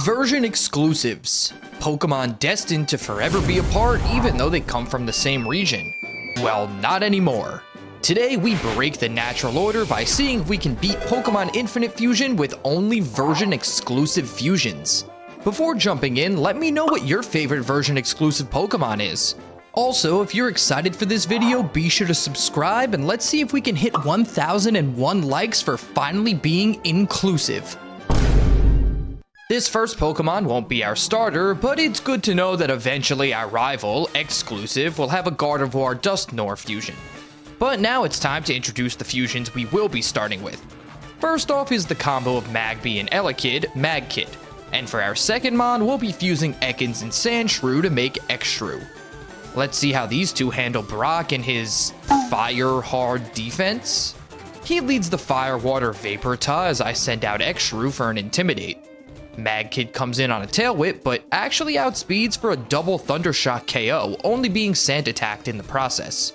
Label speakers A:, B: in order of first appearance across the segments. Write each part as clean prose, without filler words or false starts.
A: Version exclusives. Pokemon destined to forever be apart even though they come from the same region. Well, not anymore. Today we break the natural order by seeing if we can beat Pokemon Infinite Fusion with only version exclusive fusions. Before jumping in, let me know what your favorite version exclusive Pokemon is. Also, if you're excited for this video, be sure to subscribe and let's see if we can hit 1001 likes for finally being inclusive. This first Pokemon won't be our starter, but it's good to know that eventually our rival, Exclusive, will have a Gardevoir Dusknoir fusion. But now it's time to introduce the fusions we will be starting with. First off is the combo of Magby and Elekid, Magkid. And for our second mon, we'll be fusing Ekans and Sandshrew to make Exshrew. Let's see how these two handle Brock and his fire-hard defense. He leads the Fire-Water Vaporta as I send out Exshrew for an Intimidate. Magkid comes in on a Tail Whip, but actually outspeeds for a double Thundershock KO, only being sand attacked in the process.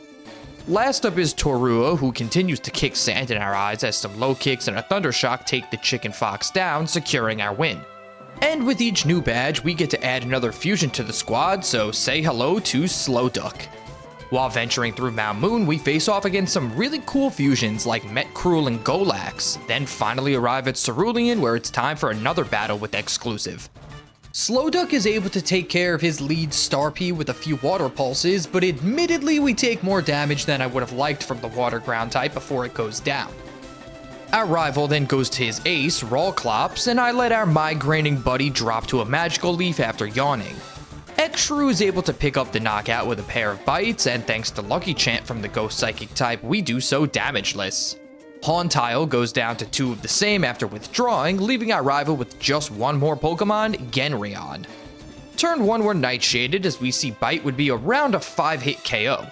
A: Last up is Torua, who continues to kick sand in our eyes as some low kicks and a Thundershock take the Chicken Fox down, securing our win. And with each new badge, we get to add another fusion to the squad, so say hello to Slowduck. While venturing through Mount Moon, we face off against some really cool fusions like Metcruel and Golax, then finally arrive at Cerulean where it's time for another battle with Exclusive. Slowduck is able to take care of his lead Starpy with a few water pulses, but admittedly we take more damage than I would have liked from the water ground type before it goes down. Our rival then goes to his ace, Rawclops, and I let our migraining buddy drop to a Magical Leaf after yawning. Exshrew is able to pick up the knockout with a pair of bites, and thanks to Lucky Chant from the Ghost Psychic type, we do so damageless. Hauntile goes down to 2 of the same after withdrawing, leaving our rival with just one more Pokemon, Genrion. Turn 1 we're Nightshaded as we see Bite would be around a 5-hit KO.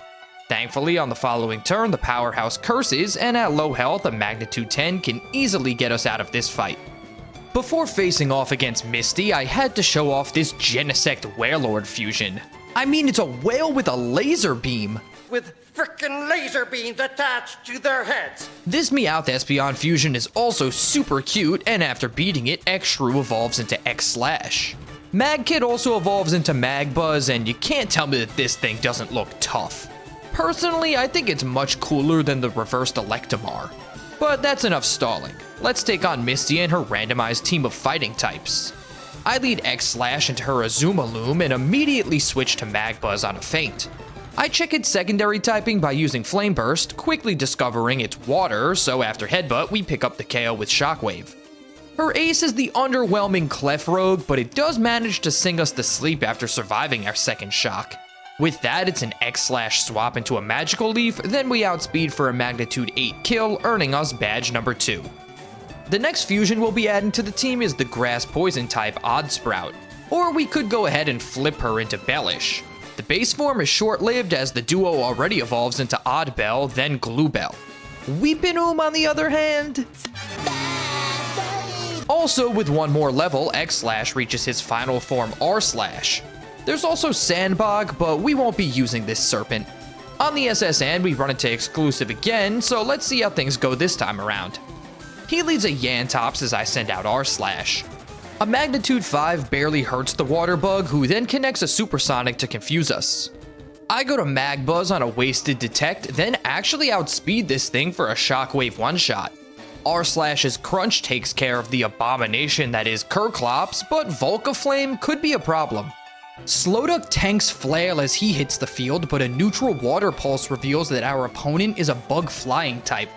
A: Thankfully, on the following turn, the Powerhouse curses, and at low health, a Magnitude 10 can easily get us out of this fight. Before facing off against Misty, I had to show off this Genesect Wailord fusion. I mean, it's a whale with a laser beam.
B: With frickin' laser beams attached to their heads.
A: This Meowth Espeon fusion is also super cute, and after beating it, Exshrew evolves into X-Slash. Magkid also evolves into Magbuzz, and you can't tell me that this thing doesn't look tough. Personally, I think it's much cooler than the reversed Electamar. But that's enough stalling. Let's take on Misty and her randomized team of fighting types. I lead X-Slash into her Azumaloom and immediately switch to Magbuzz on a feint. I check its secondary typing by using Flame Burst, quickly discovering it's water, so after Headbutt, we pick up the KO with Shockwave. Her ace is the underwhelming Clefrogue, but it does manage to sing us to sleep after surviving our second shock. With that, it's an X-Slash swap into a Magical Leaf, then we outspeed for a Magnitude 8 kill, earning us badge number 2. The next fusion we'll be adding to the team is the Grass Poison type Oddsprout, or we could go ahead and flip her into Bellish. The base form is short-lived as the duo already evolves into Oddbell, then Gluebell. Weepinum, on the other hand, also with one more level, X-Slash reaches his final form R-Slash. There's also Sandbog, but we won't be using this Serpent. On the SSN, we run into Exclusive again, so let's see how things go this time around. He leads a Yantops as I send out R-Slash. A Magnitude 5 barely hurts the Water Bug, who then connects a Supersonic to confuse us. I go to Magbuzz on a Wasted Detect, then actually outspeed this thing for a Shockwave one-shot. R-Slash's Crunch takes care of the abomination that is Kerklops, but Volcaflame could be a problem. Slowduck tanks Flail as he hits the field, but a neutral Water Pulse reveals that our opponent is a Bug Flying type.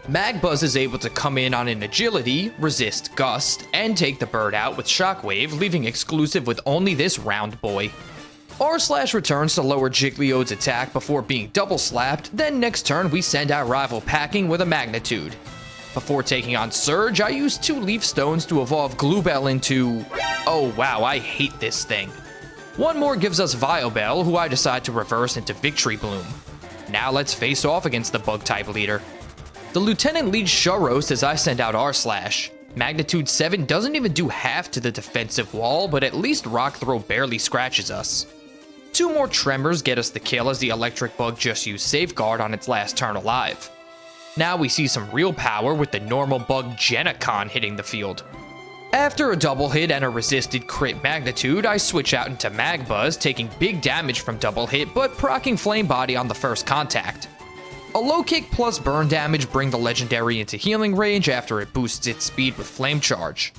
A: Magbuzz is able to come in on an Agility, resist Gust, and take the bird out with Shockwave, leaving Exclusive with only this round boy. R-Slash returns to lower Jigglyod's attack before being double slapped, then next turn we send our rival packing with a Magnitude. Before taking on Surge, I use 2 Leaf Stones to evolve Gluebell into... oh wow, I hate this thing. One more gives us Viobel, who I decide to reverse into Victory Bloom. Now let's face off against the Bug-type leader. The Lieutenant leads Shuros as I send out R-Slash. Magnitude 7 doesn't even do half to the defensive wall, but at least Rock Throw barely scratches us. 2 more Tremors get us the kill as the Electric Bug just used Safeguard on its last turn alive. Now we see some real power with the normal bug Genacon hitting the field. After a double hit and a resisted crit magnitude, I switch out into Mag Buzz, taking big damage from double hit, but proccing Flame Body on the first contact. A low kick plus burn damage bring the legendary into healing range after it boosts its speed with Flame Charge.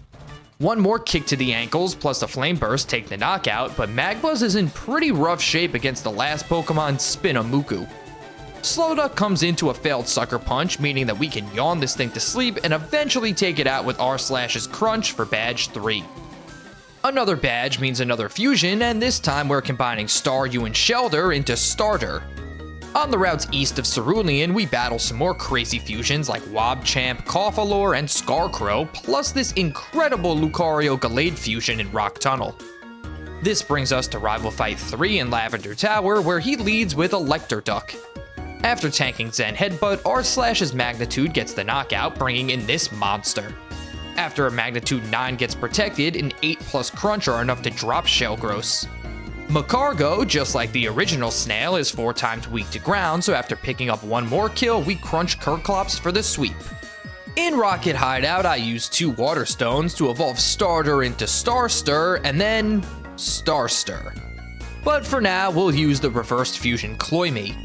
A: One more kick to the ankles plus a Flame Burst take the knockout, but Mag Buzz is in pretty rough shape against the last Pokemon, Spinamuku. Slowduck comes into a failed Sucker Punch, meaning that we can yawn this thing to sleep and eventually take it out with R/'s Crunch for Badge 3. Another badge means another fusion, and this time we're combining Staryu and Shelder into Starter. On the routes east of Cerulean, we battle some more crazy fusions like Wobchamp, Coughalore, and Scarecrow, plus this incredible Lucario Gallade fusion in Rock Tunnel. This brings us to Rival Fight 3 in Lavender Tower, where he leads with Electroduck. After tanking Zen Headbutt, R/'s Magnitude gets the knockout, bringing in this monster. After a Magnitude 9 gets protected, an 8 plus Crunch are enough to drop Shellgross. Macargo, just like the original Snail, is 4 times weak to ground, so after picking up one more kill, we crunch Kerklops for the sweep. In Rocket Hideout, I use 2 Water Stones to evolve Starter into Starstir, and then Starstir. But for now, we'll use the reversed fusion Cloyme.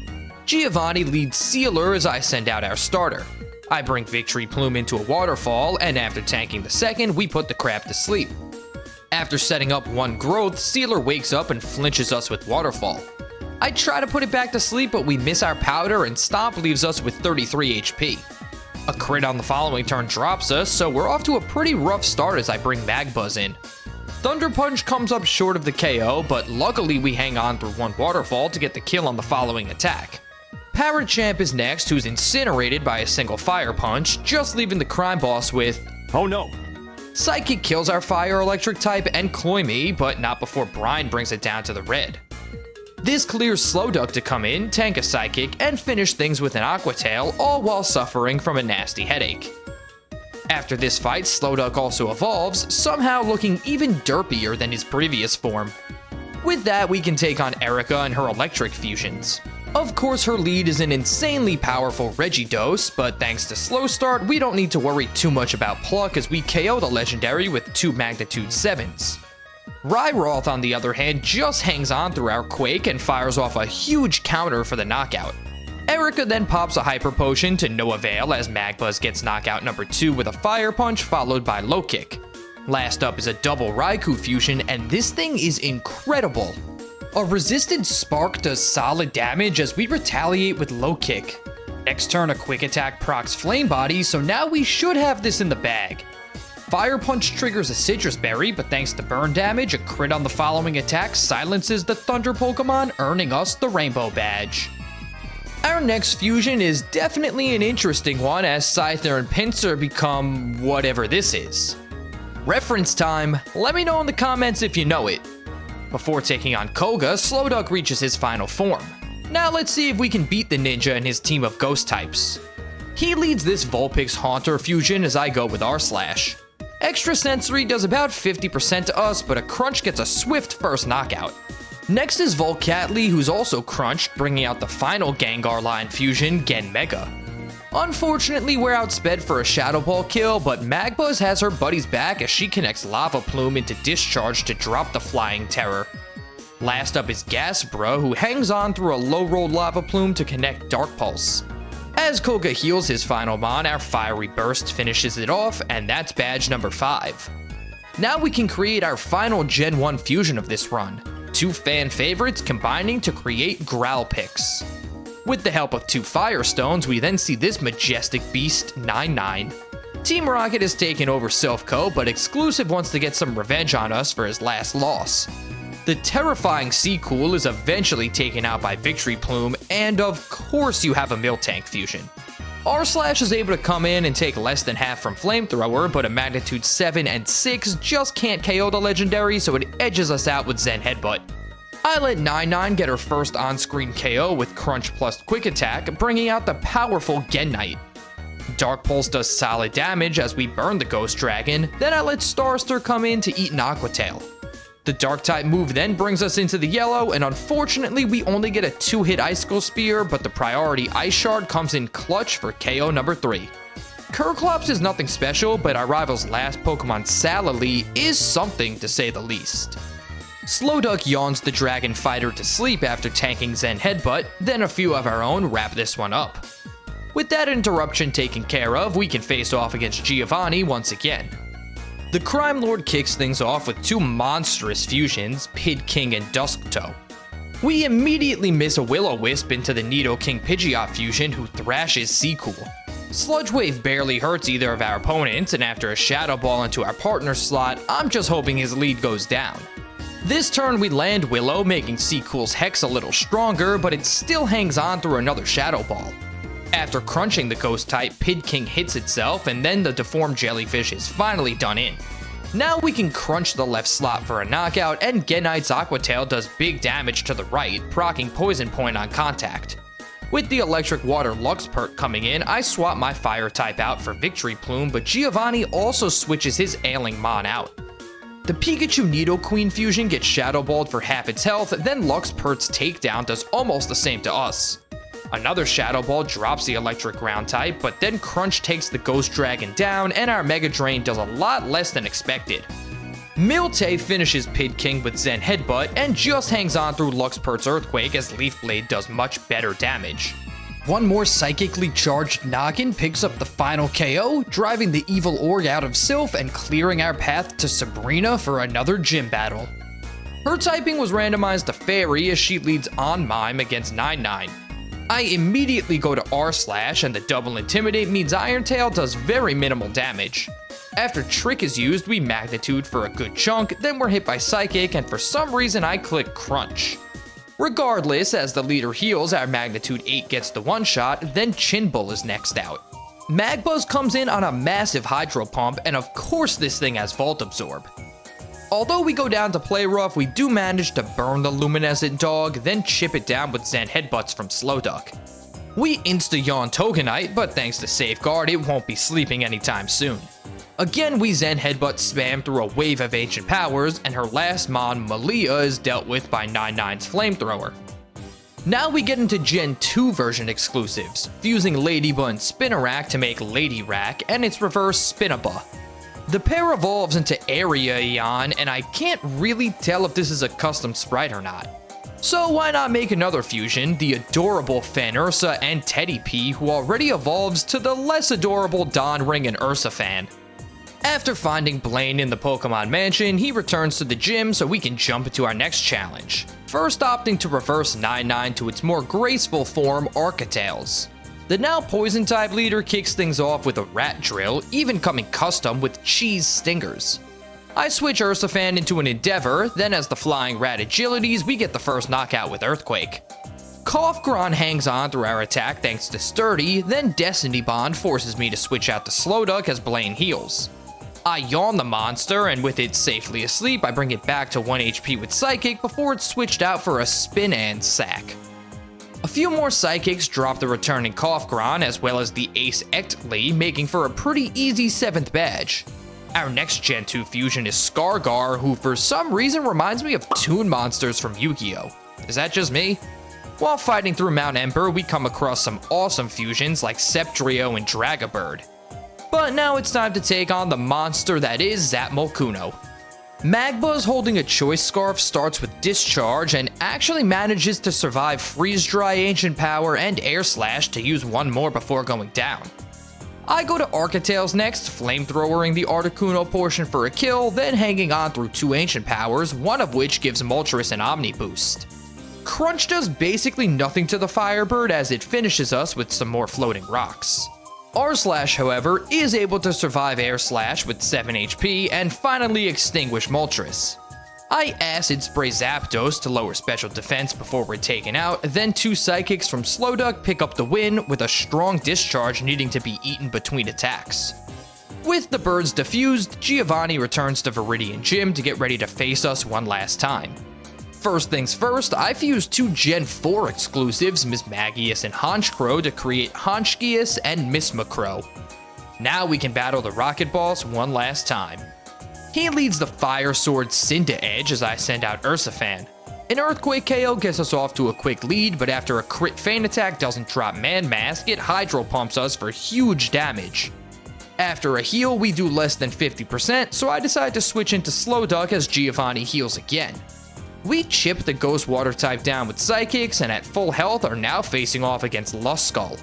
A: Giovanni leads Sealer as I send out our starter. I bring Victory Plume into a waterfall, and after tanking the second, we put the crab to sleep. After setting up one growth, Sealer wakes up and flinches us with Waterfall. I try to put it back to sleep, but we miss our powder, and Stomp leaves us with 33 HP. A crit on the following turn drops us, so we're off to a pretty rough start as I bring Mag Buzz in. Thunder Punch comes up short of the KO, but luckily we hang on through one Waterfall to get the kill on the following attack. Parachamp is next, who's incinerated by a single Fire Punch, just leaving the Crime Boss with, "Oh no." Psychic kills our Fire Electric type and Cloyme, but not before Brine brings it down to the red. This clears Slowduck to come in, tank a Psychic, and finish things with an Aqua Tail, all while suffering from a nasty headache. After this fight, Slowduck also evolves, somehow looking even derpier than his previous form. With that, we can take on Erika and her electric fusions. Of course, her lead is an insanely powerful Regidose, but thanks to Slow Start, we don't need to worry too much about Pluck as we KO the legendary with 2 Magnitude 7s. Rhyroth, on the other hand, just hangs on through our Quake and fires off a huge counter for the knockout. Erika then pops a Hyper Potion to no avail as Magbuzz gets knockout number 2 with a Fire Punch followed by Low Kick. Last up is a double Raikou fusion, and this thing is incredible. A resisted Spark does solid damage as we retaliate with Low Kick. Next turn, a Quick Attack procs Flame Body, so now we should have this in the bag. Fire Punch triggers a Citrus Berry, but thanks to burn damage, a crit on the following attack silences the Thunder Pokemon, earning us the Rainbow Badge. Our next fusion is definitely an interesting one as Scyther and Pinsir become whatever this is. Reference time, let me know in the comments if you know it. Before taking on Koga, Slowduck reaches his final form. Now let's see if we can beat the ninja and his team of ghost types. He leads this Vulpix Haunter fusion as I go with R/. Extra Sensory does about 50% to us, but a Crunch gets a swift first knockout. Next is Volcatly, who's also crunched, bringing out the final Gengar line fusion, Genmega. Unfortunately, we're outsped for a Shadow Ball kill, but Magbuzz has her buddies back as she connects Lava Plume into Discharge to drop the Flying Terror. Last up is Gasbra, who hangs on through a low-rolled Lava Plume to connect Dark Pulse. As Koga heals his final Mon, our Fiery Burst finishes it off, and that's badge number 5. Now we can create our final Gen 1 fusion of this run, 2 fan favorites combining to create Growlpix. With the help of 2 Firestones, we then see this majestic beast, 9-9. Team Rocket has taken over Silph Co, but Exclusive wants to get some revenge on us for his last loss. The terrifying Seacool is eventually taken out by Victory Plume, and of course you have a Miltank fusion. R/ is able to come in and take less than half from Flamethrower, but a Magnitude 7 and 6 just can't KO the legendary, so it edges us out with Zen Headbutt. I let 9-9 get her first on-screen KO with Crunch plus Quick Attack, bringing out the powerful Genite. Dark Pulse does solid damage as we burn the Ghost Dragon, then I let Starstir come in to eat an Aqua Tail. The Dark-type move then brings us into the yellow, and unfortunately we only get a 2-hit Icicle Spear, but the priority Ice Shard comes in clutch for KO number 3. Kerklops is nothing special, but our rival's last Pokemon, Salali, is something to say the least. Slowduck yawns the Dragon Fighter to sleep after tanking Zen Headbutt, then a few of our own wrap this one up. With that interruption taken care of, we can face off against Giovanni once again. The Crime Lord kicks things off with two monstrous fusions, Pid King and Dusktoe. We immediately miss a Will-O-Wisp into the Nidoking Pidgeot fusion who thrashes Seacool. Sludge Wave barely hurts either of our opponents, and after a Shadow Ball into our partner's slot, I'm just hoping his lead goes down. This turn we land Willow, making Seacool's Hex a little stronger, but it still hangs on through another Shadow Ball. After crunching the Ghost type, Pid King hits itself, and then the deformed jellyfish is finally done in. Now we can crunch the left slot for a knockout, and Genite's Aqua Tail does big damage to the right, proccing Poison Point on contact. With the Electric Water Luxpert coming in, I swap my Fire type out for Victory Plume, but Giovanni also switches his Ailing Mon out. The Pikachu Nidoqueen fusion gets Shadow Balled for half its health, then Luxpert's takedown does almost the same to us. Another Shadow Ball drops the Electric Ground type, but then Crunch takes the Ghost Dragon down, and our Mega Drain does a lot less than expected. Miltank finishes Pid King with Zen Headbutt, and just hangs on through Luxpert's Earthquake as Leaf Blade does much better damage. One more psychically charged Noggin picks up the final KO, driving the evil org out of Silph and clearing our path to Sabrina for another gym battle. Her typing was randomized to Fairy as she leads on Mime against 9-9. I immediately go to R/, and the double Intimidate means Iron Tail does very minimal damage. After Trick is used, we Magnitude for a good chunk, then we're hit by Psychic, and for some reason I click Crunch. Regardless, as the leader heals, our Magnitude 8 gets the one-shot, then Chinbull is next out. Magbuzz comes in on a massive Hydro Pump, and of course this thing has Volt Absorb. Although we go down to play rough, we do manage to burn the Luminescent Dog, then chip it down with Zen Headbutts from Slowduck. We insta-yawn Togenite, but thanks to Safeguard, it won't be sleeping anytime soon. Again, we Zen Headbutt spam through a wave of ancient powers, and her last Mon, Malia, is dealt with by 9-9's Flamethrower. Now we get into Gen 2 version exclusives, fusing Ladybug and Spinarak to make Ladyrack, and its reverse Spinaba. The pair evolves into Area Eon, and I can't really tell if this is a custom sprite or not. So why not make another fusion, the adorable Fanursa and Teddy P, who already evolves to the less adorable Don Ring and Ursa Fan. After finding Blaine in the Pokemon Mansion, he returns to the gym so we can jump into our next challenge. First opting to reverse 9-9 to its more graceful form, Arcatales. The now Poison-type leader kicks things off with a Rat Drill, even coming custom with Cheese Stingers. I switch Ursafan into an Endeavor, then as the Flying Rat agilities, we get the first knockout with Earthquake. Koffgron hangs on through our attack thanks to Sturdy, then Destiny Bond forces me to switch out to Slowduck as Blaine heals. I yawn the monster, and with it safely asleep, I bring it back to 1 HP with Psychic before it's switched out for a Spin and Sack. A few more Psychics drop the returning Koffgron, as well as the Ace Ectly, making for a pretty easy 7th badge. Our next Gen 2 fusion is Scargar, who for some reason reminds me of Toon monsters from Yu-Gi-Oh! Is that just me? While fighting through Mount Ember, we come across some awesome fusions like Sceptrio and Dragobird. But now it's time to take on the monster that is Zapmokuno. Magbuzz holding a Choice Scarf starts with Discharge and actually manages to survive Freeze Dry, Ancient Power, and Air Slash to use one more before going down. I go to Arcatales next, flamethrowering the Articuno portion for a kill, then hanging on through 2 Ancient Powers, one of which gives Moltres an Omni Boost. Crunch does basically nothing to the Firebird as it finishes us with some more floating rocks. R/, however, is able to survive Air Slash with 7 HP and finally extinguish Moltres. I Acid Spray Zapdos to lower special defense before we're taken out, then 2 Psychics from Slowduck pick up the win with a strong Discharge needing to be eaten between attacks. With the birds defused, Giovanni returns to Viridian Gym to get ready to face us one last time. First things first, I fused 2 Gen 4 exclusives, Mismagius and Honchkrow, to create Honchkius and Mismacrow. Now we can battle the Rocket Boss one last time. He leads the Fire Sword Cinda Edge as I send out Ursafan. An Earthquake KO gets us off to a quick lead, but after a crit Feint Attack doesn't drop Man Mask, it Hydro Pumps us for huge damage. After a heal, we do less than 50%, so I decide to switch into Slowduck as Giovanni heals again. We chip the Ghost Water type down with Psychics, and at full health are now facing off against Lust Skull.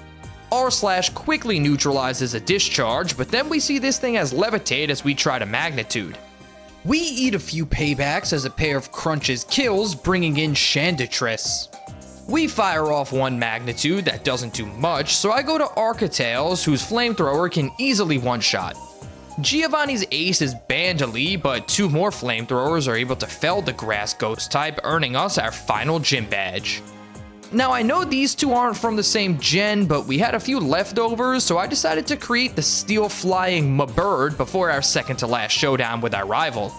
A: R/ quickly neutralizes a discharge, but then we see this thing as Levitate as we try to Magnitude. We eat a few paybacks as a pair of crunches kills, bringing in Chanditress. We fire off one Magnitude that doesn't do much, so I go to Architales, whose flamethrower can easily one-shot. Giovanni's ace is Bandily, but two more flamethrowers are able to fell the Grass Ghost type, earning us our final gym badge. Now I know these two aren't from the same gen, but we had a few leftovers, so I decided to create the Steel Flying Bird before our second to last showdown with our rival.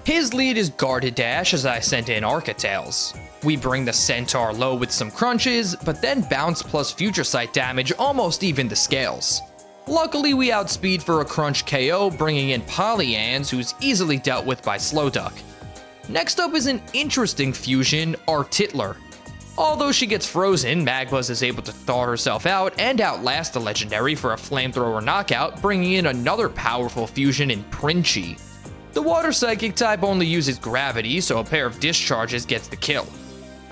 A: His lead is Guarded Dash as I sent in Architales. We bring the Centaur low with some crunches, but then Bounce plus Future Sight damage almost even the scales. Luckily, we outspeed for a crunch KO, bringing in Polyans, who's easily dealt with by Slowduck. Next up is an interesting fusion, Artitler. Although she gets frozen, Magbuzz is able to thaw herself out and outlast the legendary for a flamethrower knockout, bringing in another powerful fusion in Princhi. The Water Psychic type only uses gravity, so a pair of discharges gets the kill.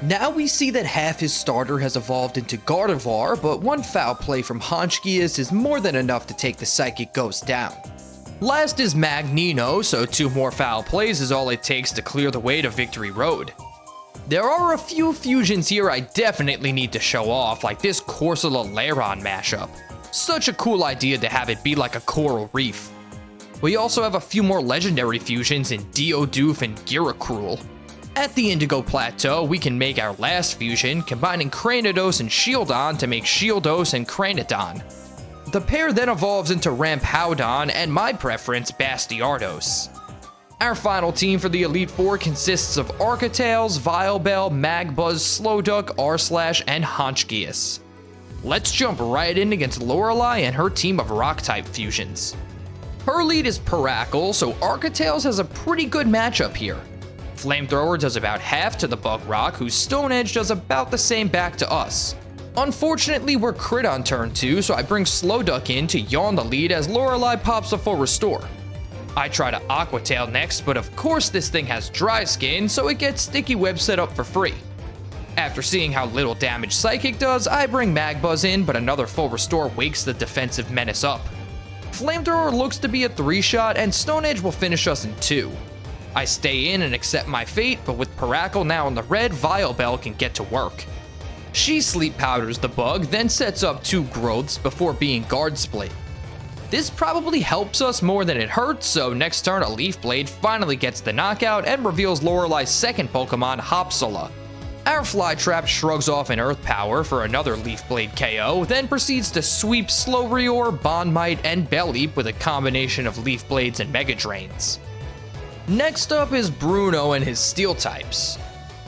A: Now we see that half his starter has evolved into Gardevoir, but one foul play from Honchkias is more than enough to take the Psychic Ghost down. Last is Magnino, so two more foul plays is all it takes to clear the way to Victory Road. There are a few fusions here I definitely need to show off, like this Corsola-Lairon mashup. Such a cool idea to have it be like a coral reef. We also have a few more legendary fusions in Geodoof and Giracruel. At the Indigo Plateau, we can make our last fusion, combining Cranidos and Shieldon to make Shieldos and Cranodon. The pair then evolves into Rampoudon and my preference, Bastiardos. Our final team for the Elite Four consists of Architales, Vileplume, Magbuzz, Slowduck, R/ and Honchkias. Let's jump right in against Lorelei and her team of Rock-type fusions. Her lead is Paracle, so Architales has a pretty good matchup here. Flamethrower does about half to the Bug Rock, whose Stone Edge does about the same back to us. Unfortunately, we're crit on turn 2, so I bring Slowduck in to yawn the lead as Lorelei pops a full restore. I try to Aqua Tail next, but of course this thing has dry skin, so it gets Sticky Web set up for free. After seeing how little damage Psychic does, I bring Magbuzz in, but another full restore wakes the defensive menace up. Flamethrower looks to be a 3-shot, and Stone Edge will finish us in 2. I stay in and accept my fate, but with Paracle now in the red, Vileplume can get to work. She sleep powders the bug, then sets up 2 growths before being guard split. This probably helps us more than it hurts, so next turn a Leaf Blade finally gets the knockout and reveals Lorelei's second Pokemon, Hopsala. Our Flytrap shrugs off an Earth Power for another Leaf Blade KO, then proceeds to sweep Slowrior, Bondmite, and Belleep with a combination of Leaf Blades and Mega Drains. Next up is Bruno and his Steel types.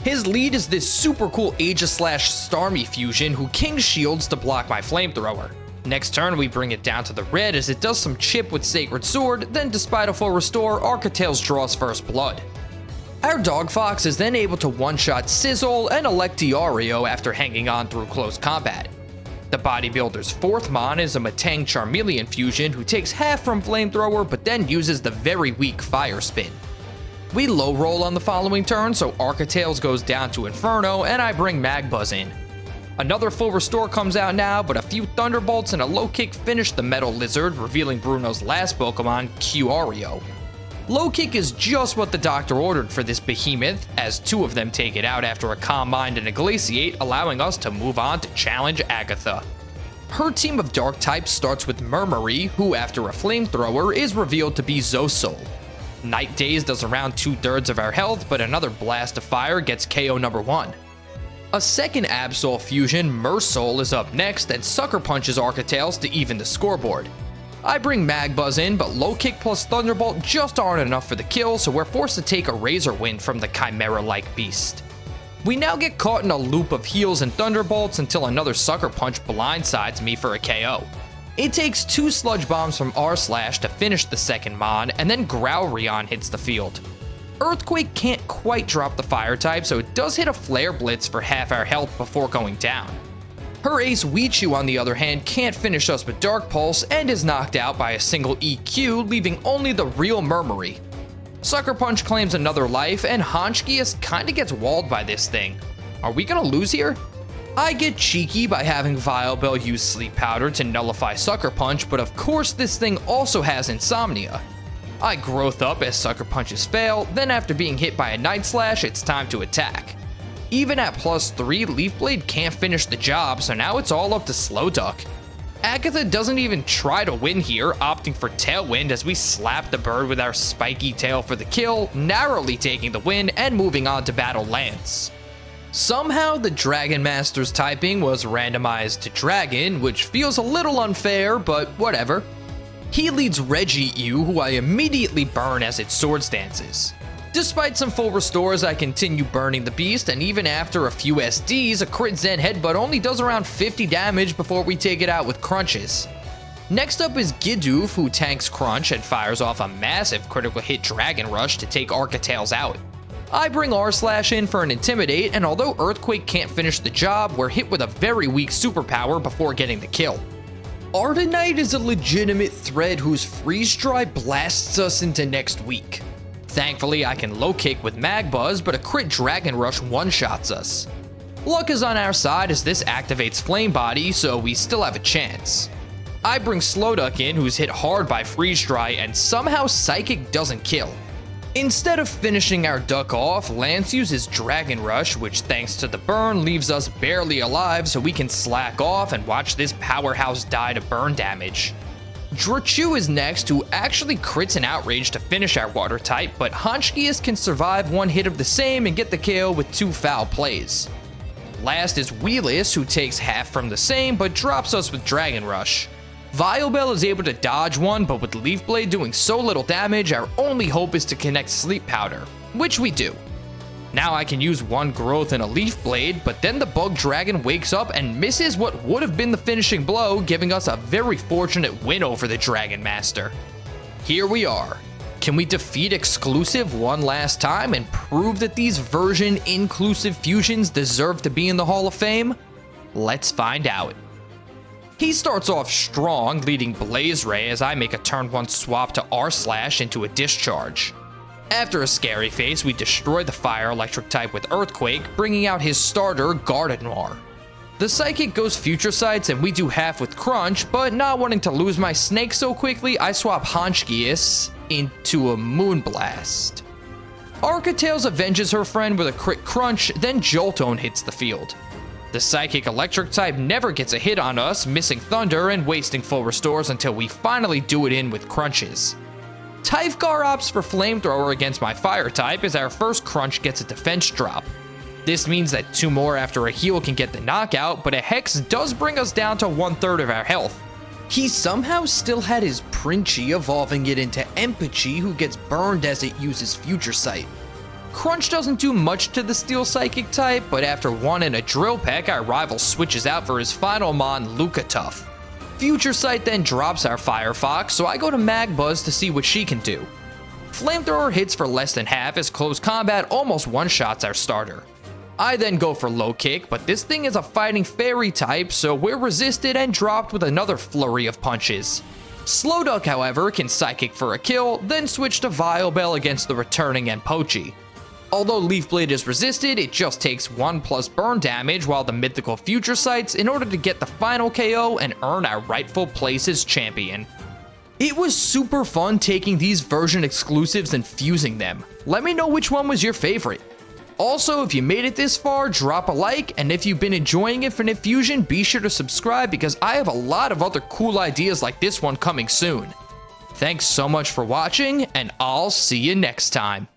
A: His lead is this super cool Aegis/Starmie fusion who King Shields to block my Flamethrower. Next turn we bring it down to the red as it does some chip with Sacred Sword, then despite a full restore, Architales draws first blood. Our Dog Fox is then able to one-shot Sizzle and Electiario after hanging on through close combat. The Bodybuilder's fourth Mon is a Matang Charmeleon fusion who takes half from Flamethrower but then uses the very weak Fire Spin. We low roll on the following turn, so Architales goes down to Inferno and I bring Magbuzz in. Another full restore comes out now, but a few Thunderbolts and a low kick finish the Metal Lizard, revealing Bruno's last Pokemon, Qario. Low kick is just what the doctor ordered for this behemoth, as 2 of them take it out after a Calm Mind and a Glaciate, allowing us to move on to challenge Agatha. Her team of Dark types starts with Murmury, who after a Flamethrower is revealed to be Zosol. Night Daze does around 2/3 of our health, but another Blast of Fire gets KO number 1. A second Absol fusion, Mersoul, is up next and Sucker Punches Architales to even the scoreboard. I bring Magbuzz in, but Low Kick plus Thunderbolt just aren't enough for the kill, so we're forced to take a Razor Wind from the Chimera-like beast. We now get caught in a loop of heals and Thunderbolts until another Sucker Punch blindsides me for a KO. It takes 2 Sludge Bombs from R/ to finish the second Mon, and then Growlithe hits the field. Earthquake can't quite drop the Fire type, so it does hit a Flare Blitz for half our health before going down. Her ace Weechu on the other hand can't finish us with Dark Pulse and is knocked out by a single EQ, leaving only the real Murmury. Sucker Punch claims another life and Honchkius kinda gets walled by this thing. Are we gonna lose here? I get cheeky by having Vileplume use Sleep Powder to nullify Sucker Punch, but of course this thing also has Insomnia. I growth up as Sucker Punches fail, then after being hit by a Night Slash, it's time to attack. Even at +3, Leaf Blade can't finish the job, so now it's all up to Slowduck. Agatha doesn't even try to win here, opting for Tailwind as we slap the bird with our spiky tail for the kill, narrowly taking the win and moving on to battle Lance. Somehow the Dragon Master's typing was randomized to Dragon, which feels a little unfair, but whatever. He leads Reggie-Ew, who I immediately burn as it sword stances. Despite some full restores, I continue burning the beast, and even after a few SDs, a crit Zen Headbutt only does around 50 damage before we take it out with crunches. Next up is Gidoof, who tanks Crunch and fires off a massive critical hit Dragon Rush to take Architails out. I bring R-Slash in for an Intimidate, and although Earthquake can't finish the job, we're hit with a very weak superpower before getting the kill. Ardenite is a legitimate threat whose Freeze Dry blasts us into next week. Thankfully, I can low kick with Mag Buzz, but a crit Dragon Rush one-shots us. Luck is on our side as this activates Flame Body, so we still have a chance. I bring Slowduck in, who's hit hard by Freeze Dry, and somehow Psychic doesn't kill. Instead of finishing our duck off, Lance uses Dragon Rush, which thanks to the burn leaves us barely alive so we can slack off and watch this powerhouse die to burn damage. Drachu is next, who actually crits an Outrage to finish our water type, but Honchkius can survive one hit of the same and get the KO with 2 foul plays. Last is Wheelus, who takes half from the same but drops us with Dragon Rush. Vileplume is able to dodge one, but with Leaf Blade doing so little damage, our only hope is to connect Sleep Powder, which we do. Now I can use one growth and a Leaf Blade, but then the Bug Dragon wakes up and misses what would have been the finishing blow, giving us a very fortunate win over the Dragon Master. Here we are. Can we defeat Exclusive one last time and prove that these version-inclusive fusions deserve to be in the Hall of Fame? Let's find out. He starts off strong, leading Blaze Ray as I make a turn 1 swap to R-Slash into a Discharge. After a scary face, we destroy the Fire Electric type with Earthquake, bringing out his starter, Gardevoir. The Psychic goes Future Sights and we do half with Crunch, but not wanting to lose my Snake so quickly, I swap Honchkius into a Moonblast. Architails avenges her friend with a crit Crunch, then Joltone hits the field. The Psychic Electric type never gets a hit on us, missing Thunder and wasting full restores until we finally do it in with Crunches. Typhgar opts for Flamethrower against my Fire type as our first Crunch gets a defense drop. This means that 2 more after a heal can get the knockout, but a Hex does bring us down to 1/3 of our health. He somehow still had his Princhie, evolving it into Empichi, who gets burned as it uses Future Sight. Crunch doesn't do much to the Steel Psychic type, but after 1 and a Drill Peck, our rival switches out for his final Mon, Lucatuff. Future Sight then drops our Firefox, so I go to Mag Buzz to see what she can do. Flamethrower hits for less than half as Close Combat almost one-shots our starter. I then go for Low Kick, but this thing is a Fighting Fairy type, so we're resisted and dropped with another flurry of punches. Slowduck, however, can Psychic for a kill, then switch to Vileplume against the returning Empochi. Although Leaf Blade is resisted, it just takes 1+ burn damage while the mythical Future Sights in order to get the final KO and earn our rightful place as champion. It was super fun taking these version exclusives and fusing them. Let me know which one was your favorite. Also, if you made it this far, drop a like, and if you've been enjoying Infinite Fusion, be sure to subscribe because I have a lot of other cool ideas like this one coming soon. Thanks so much for watching, and I'll see you next time.